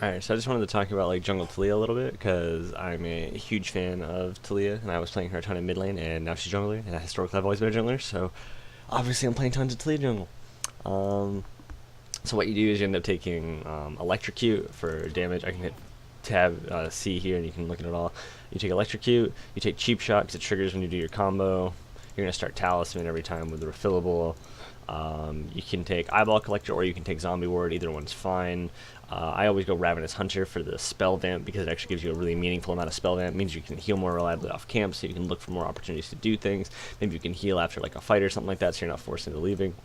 Alright, so I just wanted to talk about like jungle Taliyah a little bit because I'm a huge fan of Taliyah, and I was playing her a ton in mid lane, and now she's jungler, and historically I've always been a jungler, so obviously I'm playing tons of Taliyah jungle. Um, so what you do is you end up taking Electrocute for damage. I can hit tab C here, and you can look at it all. You take Electrocute, you take Cheap Shot because it triggers when you do your combo. You're gonna start Talisman every time with the refillable. You can take Eyeball Collector or you can take Zombie Ward, either one's fine. I always go Ravenous Hunter for the spell vamp because it actually gives you a really meaningful amount of spell vamp. It means you can heal more reliably off camp, so you can look for more opportunities to do things. Maybe you can heal after like a fight or something like that, so you're not forced into leaving.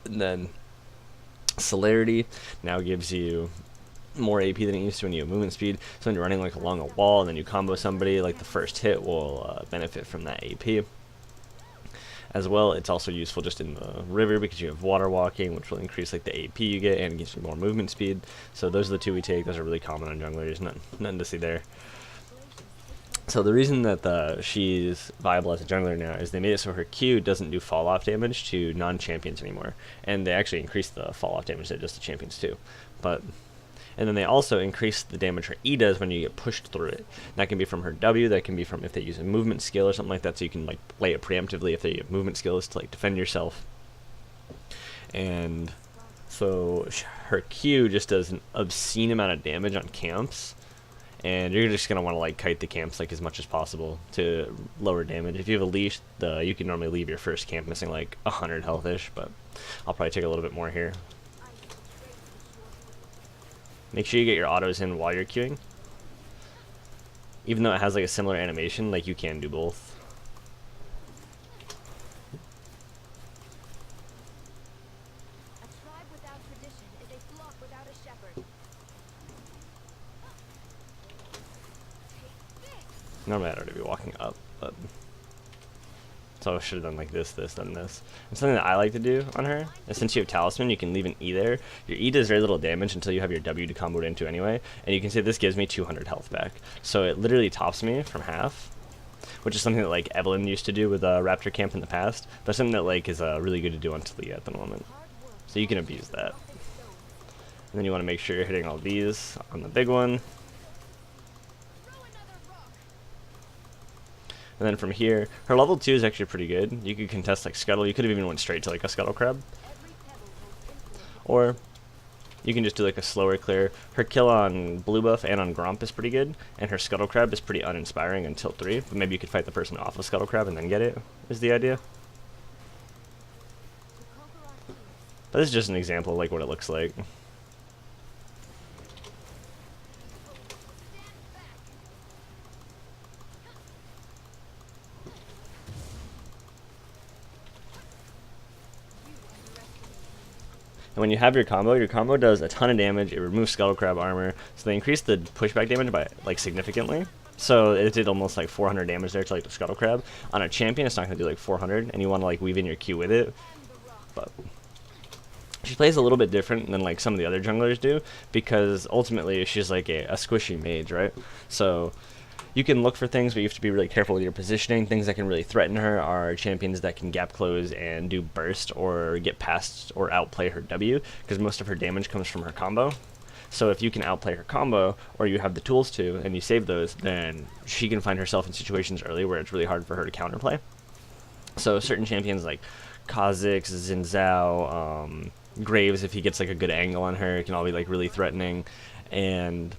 And then Celerity now gives you more AP than it used to when you have movement speed. So when you're running like along a wall and then you combo somebody, like the first hit will benefit from that AP. As well, it's also useful just in the river because you have water walking, which will increase like the AP you get and gives you more movement speed. So those are the two we take. Those are really common on junglers. Nothing to see there. So the reason that she's viable as a jungler now is they made it so her Q doesn't do fall off damage to non-champions anymore, and they actually increased the fall off damage to just the champions too. And then they also increase the damage her E does when you get pushed through it. That can be from her W, that can be from if they use a movement skill or something like that, so you can like play it preemptively if they have movement skills to like defend yourself. And so her Q just does an obscene amount of damage on camps, and you're just going to want to like kite the camps like as much as possible to lower damage. If you have a leash, you can normally leave your first camp missing like 100 health-ish, but I'll probably take a little bit more here. Make sure you get your autos in while you're queuing. Even though it has like a similar animation, like you can do both. A tribe without tradition is a flock without a shepherd. Normally I'd already be walking up, but so I should have done like this, then this. And something that I like to do on her is since you have Talisman, you can leave an E there. Your E does very little damage until you have your W to combo it into anyway. And you can see this gives me 200 health back. So it literally tops me from half, which is something that like Evelyn used to do with Raptor Camp in the past. But something that like is really good to do on Taliyah at the moment. So you can abuse that. And then you want to make sure you're hitting all these on the big one. And then from here, her level 2 is actually pretty good. You could contest like Scuttle. You could have even went straight to like a Scuttle Crab. Or you can just do like a slower clear. Her kill on Blue Buff and on Gromp is pretty good. And her Scuttle Crab is pretty uninspiring until 3. But maybe you could fight the person off of Scuttle Crab and then get it, is the idea. But this is just an example of like what it looks like. And when you have your combo does a ton of damage. It removes Scuttle Crab armor, so they increase the pushback damage by like significantly. So it did almost like 400 damage there to like the Scuttle Crab. On a champion, it's not going to do like 400, and you want to like weave in your Q with it. But she plays a little bit different than like some of the other junglers do, because ultimately she's like a squishy mage, right? So you can look for things, but you have to be really careful with your positioning. Things that can really threaten her are champions that can gap close and do burst or get past or outplay her W, because most of her damage comes from her combo. So if you can outplay her combo, or you have the tools to, and you save those, then she can find herself in situations early where it's really hard for her to counterplay. So certain champions like Kha'Zix, Xin Zhao, Graves, if he gets like a good angle on her, it can all be like really threatening. And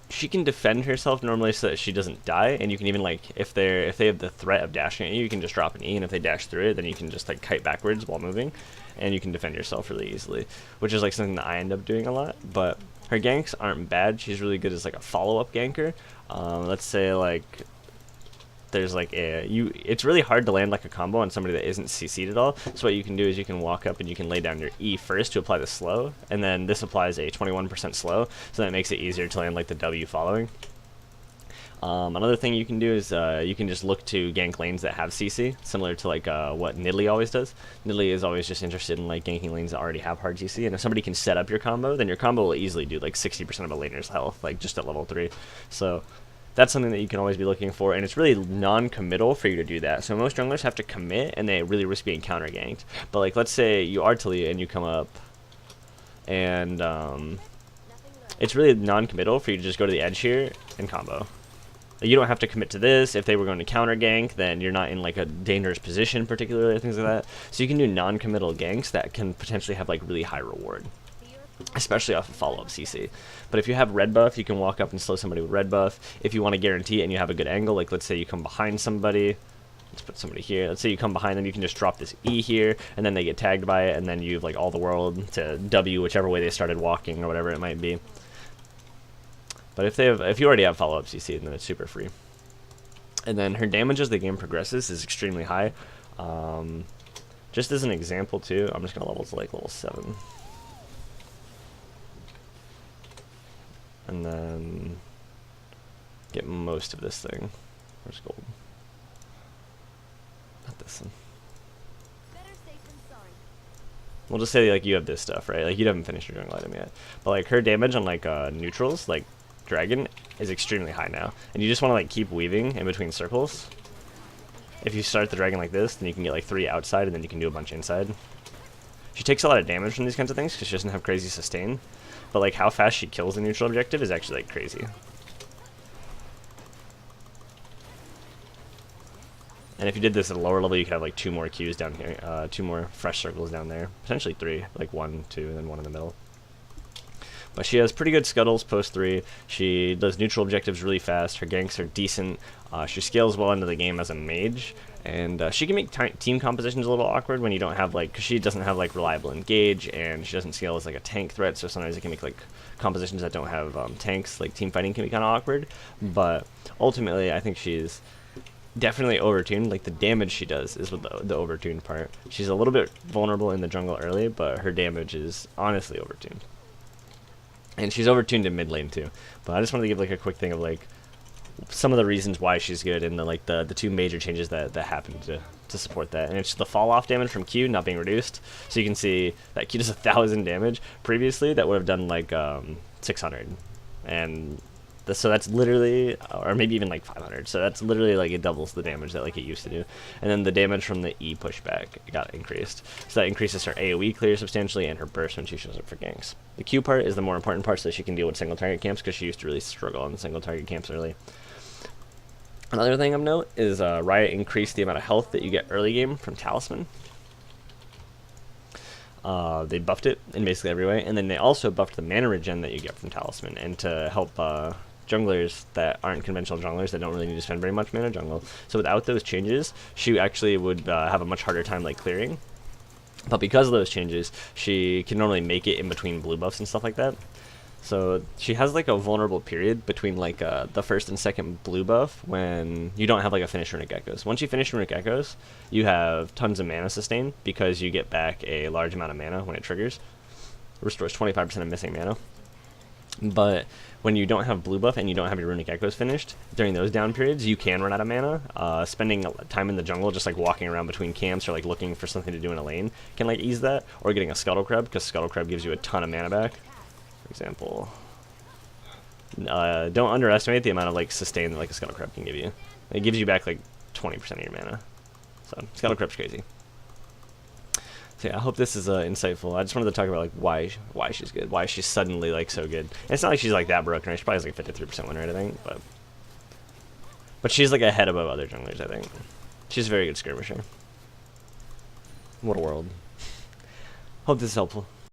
she can defend herself normally so that she doesn't die, and you can even like if they have the threat of dashing at you, you can just drop an E, and if they dash through it, then you can just like kite backwards while moving, and you can defend yourself really easily, which is like something that I end up doing a lot. But her ganks aren't bad. She's really good as like a follow-up ganker. Let's say like there's like it's really hard to land like a combo on somebody that isn't CC'd at all. So what you can do is you can walk up and you can lay down your E first to apply the slow, and then this applies a 21% slow, so that makes it easier to land like the W following. Another thing you can do is you can just look to gank lanes that have CC, similar to like what Nidalee always does. Nidalee is always just interested in like ganking lanes that already have hard CC, and if somebody can set up your combo, then your combo will easily do like 60% of a laner's health, like just at level 3. So that's something that you can always be looking for, and it's really non-committal for you to do that. So most junglers have to commit, and they really risk being counter-ganked. But like, let's say you are Taliyah and you come up and Nothing learned. it's really non-committal for you to just go to the edge here and combo. You don't have to commit to this. If they were going to counter gank, then you're not in like a dangerous position, particularly, things like that. So you can do non-committal ganks that can potentially have like really high reward, Fear. especially off of follow-up CC. But if you have red buff, you can walk up and slow somebody with red buff. If you want to guarantee it and you have a good angle, like let's say you come behind somebody, let's put somebody here. Let's say you come behind them, you can just drop this E here, and then they get tagged by it, and then you have like all the world to W whichever way they started walking or whatever it might be. But if you already have follow-up CC, then it's super free. And then her damage as the game progresses is extremely high. Just as an example too, I'm just gonna level to like level 7. And then get most of this thing. Where's gold? Not this one. Better safe than sorry. We'll just say like you have this stuff, right? Like you haven't finished your jungle item yet. But like her damage on like neutrals, like dragon, is extremely high now. And you just want to like keep weaving in between circles. If you start the dragon like this, then you can get like 3 outside and then you can do a bunch inside. She takes a lot of damage from these kinds of things because she doesn't have crazy sustain. But like how fast she kills the neutral objective is actually like crazy. And if you did this at a lower level, you could have like 2 more Qs down here, 2 more fresh circles down there. Potentially 3, like 1, 2, and then 1 in the middle. But she has pretty good scuttles post 3. She does neutral objectives really fast. Her ganks are decent. She scales well into the game as a mage. And she can make team compositions a little awkward when you don't have like, because she doesn't have like reliable engage, and she doesn't scale as like a tank threat. So sometimes it can make like compositions that don't have tanks, like team fighting can be kind of awkward. But ultimately, I think she's definitely overtuned. Like the damage she does is with the overtuned part. She's a little bit vulnerable in the jungle early, but her damage is honestly overtuned. And she's overtuned in mid lane too. But I just wanted to give like a quick thing of like some of the reasons why she's good, and the 2 major changes that happened to support that. And it's the fall off damage from Q not being reduced. So you can see that Q does 1,000 damage. Previously that would have done like 600. And so that's literally, or maybe even like 500. So that's literally like it doubles the damage that like it used to do. And then the damage from the E pushback got increased. So that increases her AoE clear substantially and her burst when she shows up for ganks. The Q part is the more important part, so that she can deal with single target camps, because she used to really struggle on the single target camps early. Another thing of note is Riot increased the amount of health that you get early game from Talisman. They buffed it in basically every way, and then they also buffed the mana regen that you get from Talisman, and to help junglers that aren't conventional junglers that don't really need to spend very much mana jungle. So without those changes, she actually would have a much harder time like clearing. But because of those changes, she can normally make it in between blue buffs and stuff like that. So she has like a vulnerable period between like the first and second blue buff when you don't have like a finished Runic Echoes. Once you finish Runic Echoes, you have tons of mana sustain because you get back a large amount of mana when it triggers. Restores 25% of missing mana. But when you don't have blue buff and you don't have your Runic Echoes finished, during those down periods, you can run out of mana. Spending time in the jungle, just like walking around between camps or like looking for something to do in a lane, can like ease that. Or getting a Scuttle Crab, because Scuttle Crab gives you a ton of mana back. For example, don't underestimate the amount of like sustain that like a Scuttle Crab can give you. It gives you back like 20% of your mana. So Scuttle Crab's crazy. So yeah, I hope this is insightful. I just wanted to talk about like why she's good, why she's suddenly like so good. And it's not like she's like that broken, right? She probably has like 53% win rate, I think, but she's like ahead above other junglers, I think. She's a very good skirmisher. What a world. Hope this is helpful.